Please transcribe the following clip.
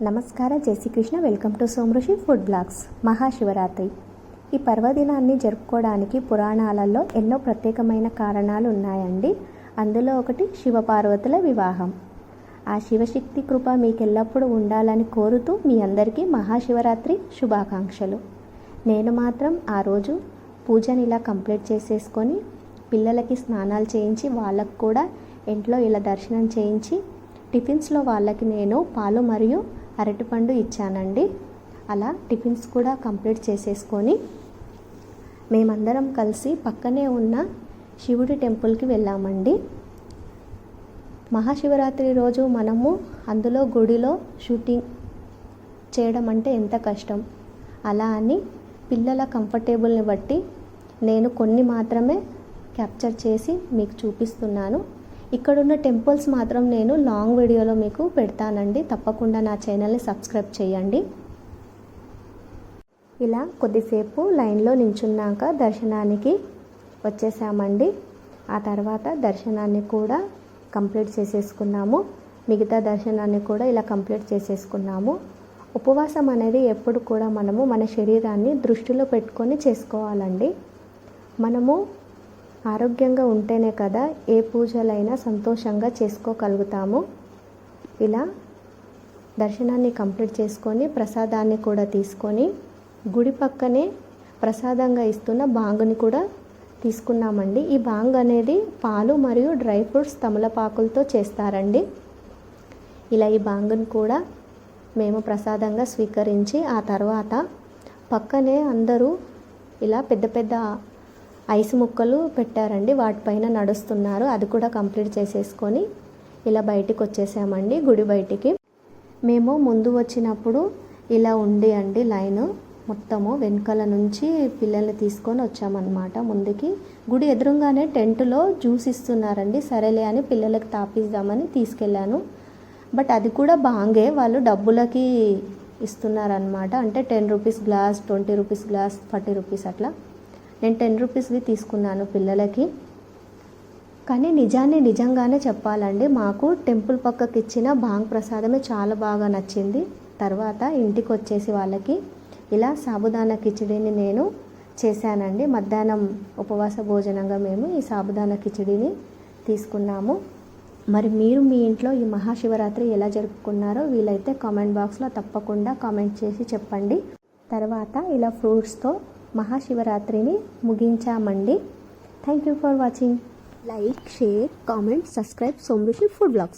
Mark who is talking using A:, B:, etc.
A: నమస్కార జై Shri Krishna. Welcome to Somrushi food blogs. Mahashivratri ఈ పర్వదినాన్ని జరుపుకోవడానికి పురాణాలలో ఎన్నో ప్రత్యేకమైన కారణాలు ఉన్నాయండి. అందులో ఒకటి శివపార్వతుల వివాహం. ఆ శివశక్తి కృప మీకు ఎల్లప్పుడూ ఉండాలని కోరుతూ మీ అందరికీ మహాశివరాత్రి శుభాకాంక్షలు. నేను మాత్రం ఆ రోజు పూజని ఇలా కంప్లీట్ చేసేసుకొని పిల్లలకి స్నానాలు చేయించి వాళ్ళకు కూడా ఇంట్లో ఇలా దర్శనం చేయించి టిఫిన్స్లో వాళ్ళకి నేను పాలు మరియు అరటిపండు ఇచ్చానండి. అలా టిఫిన్స్ కూడా కంప్లీట్ చేసేసుకొని మేమందరం కలిసి పక్కనే ఉన్న శివుడి టెంపుల్కి వెళ్ళామండి. మహాశివరాత్రి రోజు మనము అందులో గుడిలో షూటింగ్ చేయడం అంటే ఎంత కష్టం. అలా అని పిల్లల కంఫర్టబుల్ని బట్టి నేను కొన్ని మాత్రమే క్యాప్చర్ చేసి మీకు చూపిస్తున్నాను. ఇక్కడున్న టెంపుల్స్ మాత్రం నేను లాంగ్ వీడియోలో మీకు పెడతానండి. తప్పకుండా నా ఛానల్ని సబ్స్క్రైబ్ చేయండి. ఇలా కొద్దిసేపు లైన్లో నించున్నాక దర్శనానికి వచ్చేసామండి. ఆ తర్వాత దర్శనాన్ని కూడా కంప్లీట్ చేసేసుకున్నాము. మిగతా దర్శనాన్ని కూడా ఇలా కంప్లీట్ చేసేసుకున్నాము. ఉపవాసం అనేది ఎప్పుడు కూడా మనము మన శరీరాన్ని దృష్టిలో పెట్టుకొని చేసుకోవాలండి. మనము ఆరోగ్యంగా ఉంటేనే కదా ఏ పూజలైనా సంతోషంగా చేసుకోగలుగుతాము. ఇలా దర్శనాన్ని కంప్లీట్ చేసుకొని ప్రసాదాన్ని కూడా తీసుకొని గుడి పక్కనే ప్రసాదంగా ఇస్తున్న బాంగుని కూడా తీసుకున్నామండి. ఈ బాంగ్ అనేది పాలు మరియు డ్రై ఫ్రూట్స్ తమలపాకులతో చేస్తారండి. ఇలా ఈ బాంగుని కూడా మేము ప్రసాదంగా స్వీకరించి ఆ తర్వాత పక్కనే అందరూ ఇలా పెద్ద పెద్ద ఐస్ ముక్కలు పెట్టారండి. వాటిపైన నడుస్తున్నారు. అది కూడా కంప్లీట్ చేసేసుకొని ఇలా బయటికి వచ్చేసామండి. గుడి బయటికి మేము ముందు వచ్చినప్పుడు ఇలా ఉంది అండి లైన్ మొత్తము. వెనకాల నుంచి పిల్లల్ని తీసుకొని వచ్చామన్నమాట ముందుకి. గుడి ఎదురుగానే టెంట్లో జ్యూస్ ఇస్తున్నారండి. సరేలే అని పిల్లలకి తాపిద్దామని తీసుకెళ్ళాను. బట్ అది కూడా బాంగే, వాళ్ళు డబ్బులకి ఇస్తున్నారనమాట. అంటే 10 rupees glass, 20 rupees glass, 40 rupees అట్లా. నేను 10 రూపీస్వి తీసుకున్నాను పిల్లలకి. కానీ నిజంగానే చెప్పాలండి, మాకు టెంపుల్ పక్కకి ఇచ్చిన బాంగ్ ప్రసాదమే చాలా బాగా నచ్చింది. తర్వాత ఇంటికి వచ్చేసి వాళ్ళకి ఇలా సాబుదానా కిచిడీని నేను చేశానండి. మధ్యాహ్నం ఉపవాస భోజనంగా మేము ఈ సాబుదానా కిచిడీని తీసుకున్నాము. మరి మీరు మీ ఇంట్లో ఈ మహాశివరాత్రి ఎలా జరుపుకున్నారో వీలైతే కామెంట్ బాక్స్లో తప్పకుండా కామెంట్ చేసి చెప్పండి. తర్వాత ఇలా ఫ్రూట్స్తో మహాశివరాత్రిని ముగించామండి. Thank you for watching. Like, share, comment, subscribe Somrushi food blogs.